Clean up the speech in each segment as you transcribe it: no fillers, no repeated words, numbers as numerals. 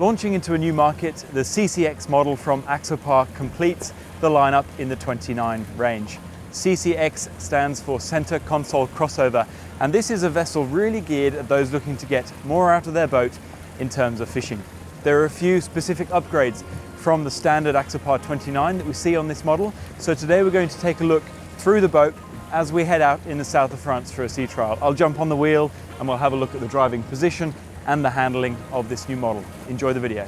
Launching into a new market, the CCX model from Axopar completes the lineup in the 29 range. CCX stands for Center Console Crossover, and this is a vessel really geared at those looking to get more out of their boat in terms of fishing. There are a few specific upgrades from the standard Axopar 29 that we see on this model. So today we're going to take a look through the boat as we head out in the south of France for a sea trial. I'll jump on the wheel and we'll have a look at the driving position and the handling of this new model. Enjoy the video.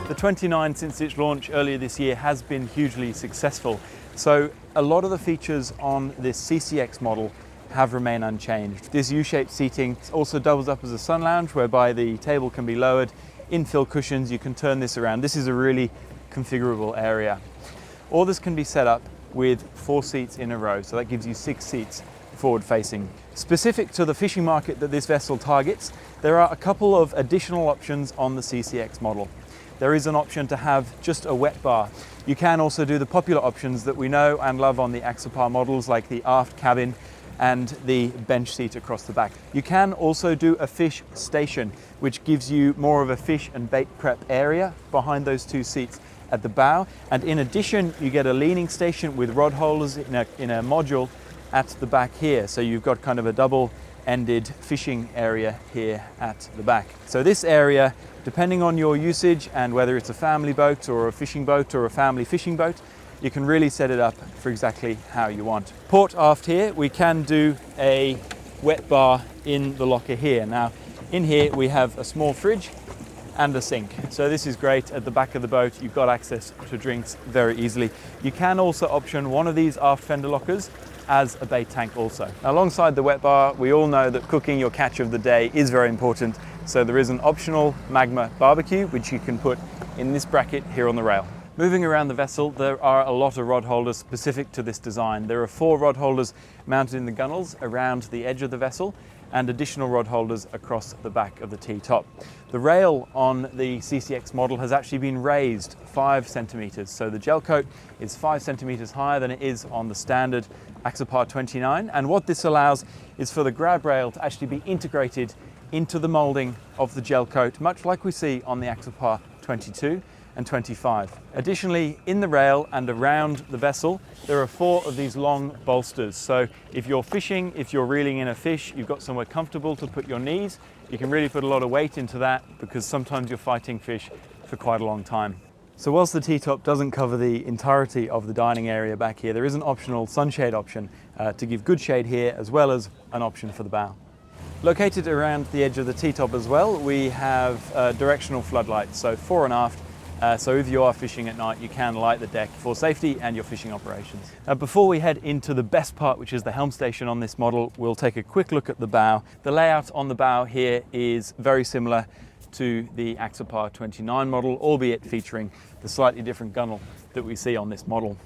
The 29 since its launch earlier this year has been hugely successful. So a lot of the features on this CCX model have remained unchanged. This U-shaped seating also doubles up as a sun lounge whereby the table can be lowered, infill cushions, you can turn this around. This is a really configurable area. All this can be set up with 4 seats in a row, so that gives you 6 seats forward facing. Specific to the fishing market that this vessel targets, there are a couple of additional options on the CCX model. There is an option to have just a wet bar. You can also do the popular options that we know and love on the Axopar models, like the aft cabin and the bench seat across the back. You can also do a fish station, which gives you more of a fish and bait prep area behind those 2 seats at the bow. And in addition, you get a leaning station with rod holders in a module at the back here. So you've got kind of a double-ended fishing area here at the back. So this area, depending on your usage and whether it's a family boat or a fishing boat or a family fishing boat, you can really set it up for exactly how you want. Port aft here, we can do a wet bar in the locker here. Now, in here we have a small fridge and a sink. So this is great. At the back of the boat, you've got access to drinks very easily. You can also option one of these aft fender lockers as a bait tank also. Now, alongside the wet bar, we all know that cooking your catch of the day is very important. So there is an optional magma barbecue, which you can put in this bracket here on the rail. Moving around the vessel, there are a lot of rod holders specific to this design. There are 4 rod holders mounted in the gunnels around the edge of the vessel and additional rod holders across the back of the T-top. The rail on the CCX model has actually been raised 5 centimeters. So the gel coat is 5 centimeters higher than it is on the standard Axopar 29. And what this allows is for the grab rail to actually be integrated into the molding of the gel coat, much like we see on the Axopar 22 and 25. Additionally, in the rail and around the vessel, there are 4 of these long bolsters. So if you're fishing, if you're reeling in a fish, you've got somewhere comfortable to put your knees. You can really put a lot of weight into that because sometimes you're fighting fish for quite a long time. So whilst the T-top doesn't cover the entirety of the dining area back here, there is an optional sunshade option to give good shade here, as well as an option for the bow. Located around the edge of the T-top as well, we have directional floodlights, so fore and aft. So if you are fishing at night, you can light the deck for safety and your fishing operations. Before we head into the best part, which is the helm station on this model, we'll take a quick look at the bow. The layout on the bow here is very similar to the Axopar 29 model, albeit featuring the slightly different gunnel that we see on this model.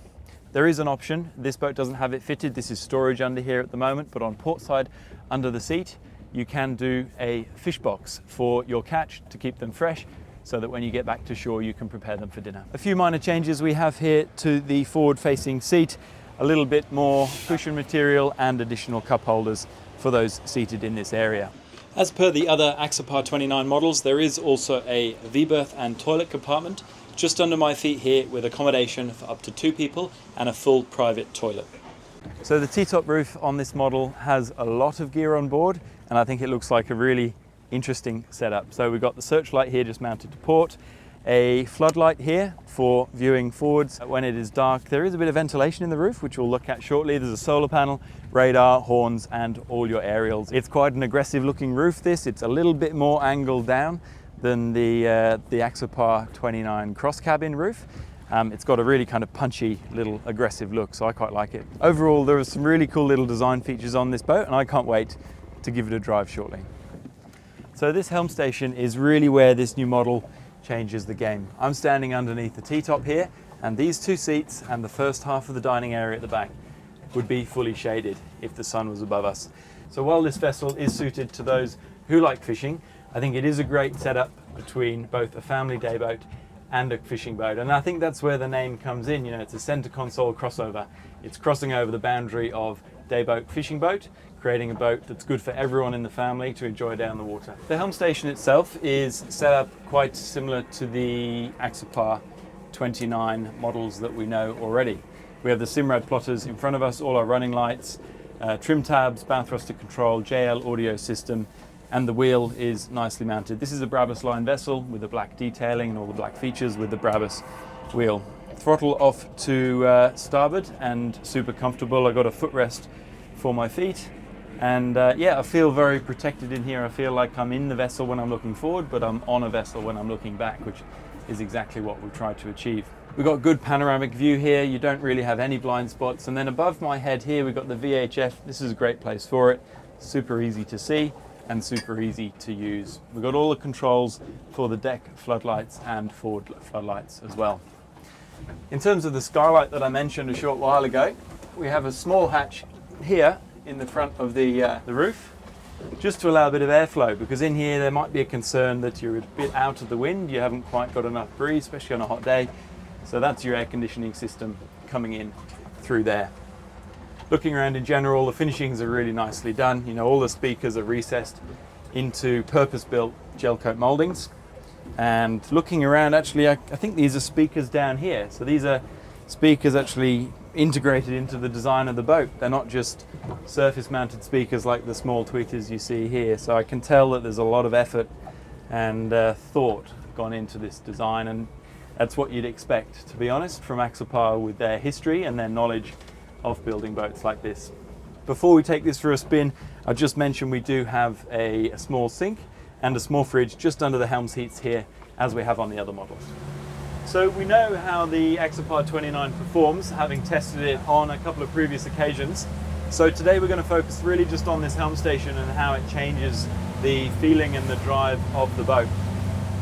There is an option. This boat doesn't have it fitted. This is storage under here at the moment, but on port side, under the seat, you can do a fish box for your catch to keep them fresh, so that when you get back to shore, you can prepare them for dinner. A few minor changes we have here to the forward-facing seat, a little bit more cushion material and additional cup holders for those seated in this area. As per the other Axopar 29 models, there is also a V-berth and toilet compartment just under my feet here, with accommodation for up to 2 people and a full private toilet. So the T-top roof on this model has a lot of gear on board, and I think it looks like a really interesting setup. So we've got the searchlight here just mounted to port, a floodlight here for viewing forwards when it is dark. There is a bit of ventilation in the roof, which we'll look at shortly. There's a solar panel, radar, horns, and all your aerials. It's quite an aggressive looking roof, this. It's a little bit more angled down than the Axopar 29 cross cabin roof. It's got a really kind of punchy little aggressive look, so I quite like it. Overall, there are some really cool little design features on this boat, and I can't wait to give it a drive shortly. So this helm station is really where this new model changes the game. I'm standing underneath the T-top here, and these 2 seats and the first half of the dining area at the back would be fully shaded if the sun was above us. So while this vessel is suited to those who like fishing, I think it is a great setup between both a family day boat and a fishing boat. And I think that's where the name comes in. You know, it's a center console crossover. It's crossing over the boundary of day boat, fishing boat, creating a boat that's good for everyone in the family to enjoy down the water. The helm station itself is set up quite similar to the Axopar 29 models that we know already. We have the Simrad plotters in front of us, all our running lights, trim tabs, bow thruster control, JL audio system, and the wheel is nicely mounted. This is a Brabus line vessel with the black detailing and all the black features with the Brabus wheel. Throttle off to starboard and super comfortable. I got a footrest for my feet, and yeah, I feel very protected in here. I feel like I'm in the vessel when I'm looking forward, but I'm on a vessel when I'm looking back, which is exactly what we've tried to achieve. We've got good panoramic view here. You don't really have any blind spots. And then above my head here, we've got the VHF. This is a great place for it. Super easy to see and super easy to use. We've got all the controls for the deck floodlights and forward floodlights as well. In terms of the skylight that I mentioned a short while ago, we have a small hatch here in the front of the roof, just to allow a bit of airflow, because in here there might be a concern that you're a bit out of the wind, you haven't quite got enough breeze, especially on a hot day. So that's your air conditioning system coming in through there. Looking around in general, the finishings are really nicely done. You know, all the speakers are recessed into purpose-built gel coat moldings. And looking around, actually, I think these are speakers down here. So these are speakers actually integrated into the design of the boat. They're not just surface-mounted speakers like the small tweeters you see here. So I can tell that there's a lot of effort and thought gone into this design, and that's what you'd expect, to be honest, from Axopar with their history and their knowledge of building boats like this. Before we take this for a spin, I'll just mention we do have a small sink and a small fridge just under the helm seats here, as we have on the other models. So we know how the Axopar 29 performs, having tested it on a couple of previous occasions. So today we're going to focus really just on this helm station and how it changes the feeling and the drive of the boat.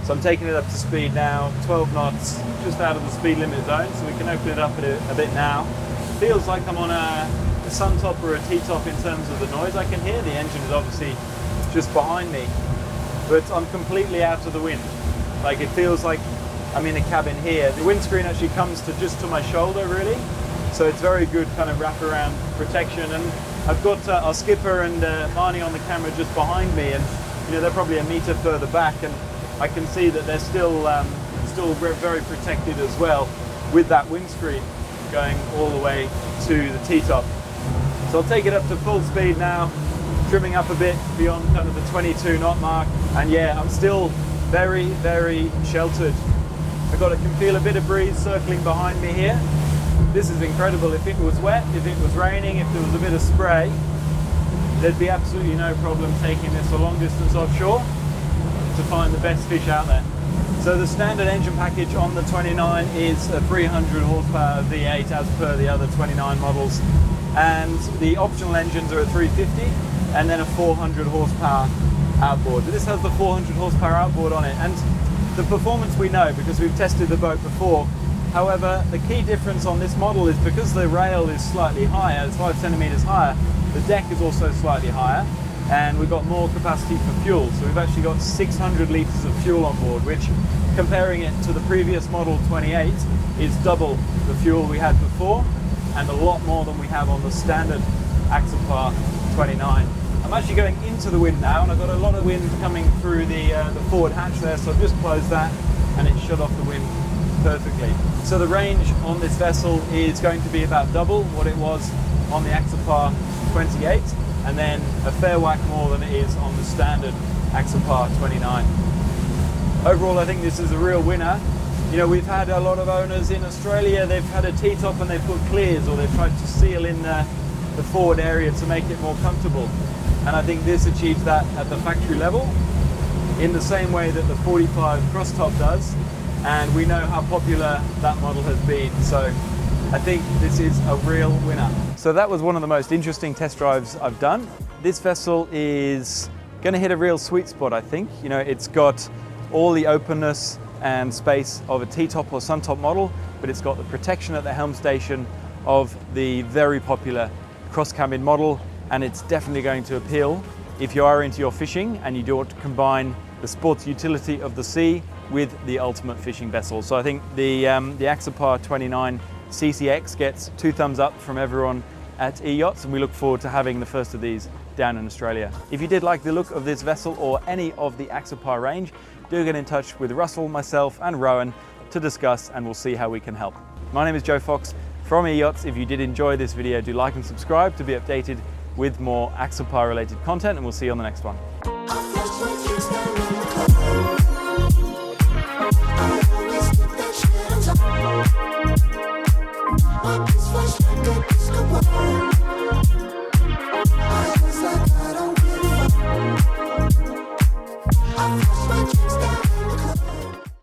So I'm taking it up to speed now, 12 knots, just out of the speed limit zone, so we can open it up a bit now. It feels like I'm on a sun top or a T-top in terms of the noise I can hear. The engine is obviously just behind me, but I'm completely out of the wind. Like, it feels like I'm in a cabin here. The windscreen actually comes to just to my shoulder, really, so it's very good kind of wraparound protection. And I've got our skipper and Marnie on the camera just behind me, and you know, they're probably a meter further back, and I can see that they're still very protected as well, with that windscreen going all the way to the T-top. So I'll take it up to full speed now, trimming up a bit beyond kind of the 22 knot mark, and yeah, I'm still very sheltered. I can feel a bit of breeze circling behind me here. This is incredible. If it was wet, if it was raining, if there was a bit of spray, there'd be absolutely no problem taking this a long distance offshore to find the best fish out there. So the standard engine package on the 29 is a 300 horsepower V8 as per the other 29 models, and the optional engines are a 350 and then a 400 horsepower outboard. But this has the 400 horsepower outboard on it, and the performance we know because we've tested the boat before. However, the key difference on this model is because the rail is slightly higher, it's 5 centimeters higher, the deck is also slightly higher, and we've got more capacity for fuel. So we've actually got 600 litres of fuel on board, which, comparing it to the previous model 28, is double the fuel we had before, and a lot more than we have on the standard Axopar 29. I'm actually going into the wind now, and I've got a lot of wind coming through the forward hatch there, so I've just closed that, and it shut off the wind perfectly. So the range on this vessel is going to be about double what it was on the Axopar 28, and then a fair whack more than it is on the standard Axopar 29. Overall, I think this is a real winner. You know, we've had a lot of owners in Australia, they've had a T-top and they've put clears, or they've tried to seal in the forward area to make it more comfortable. And I think this achieves that at the factory level in the same way that the 45 cross top does, and we know how popular that model has been. So I think this is a real winner. So that was one of the most interesting test drives I've done. This vessel is going to hit a real sweet spot, I think. You know, it's got all the openness and space of a T-top or sun-top model, but it's got the protection at the helm station of the very popular cross cabin model, and it's definitely going to appeal if you are into your fishing and you do want to combine the sports utility of the sea with the ultimate fishing vessel. So I think the Axopar 29 CCX gets 2 thumbs up from everyone at Eyachts, and we look forward to having the first of these down in Australia. If you did like the look of this vessel or any of the Axopar range, do get in touch with Russell, myself and Rowan to discuss, and we'll see how we can help. My name is Joe Fox from Eyachts. If you did enjoy this video, do like and subscribe to be updated with more Axopar related content, and we'll see you on the next one.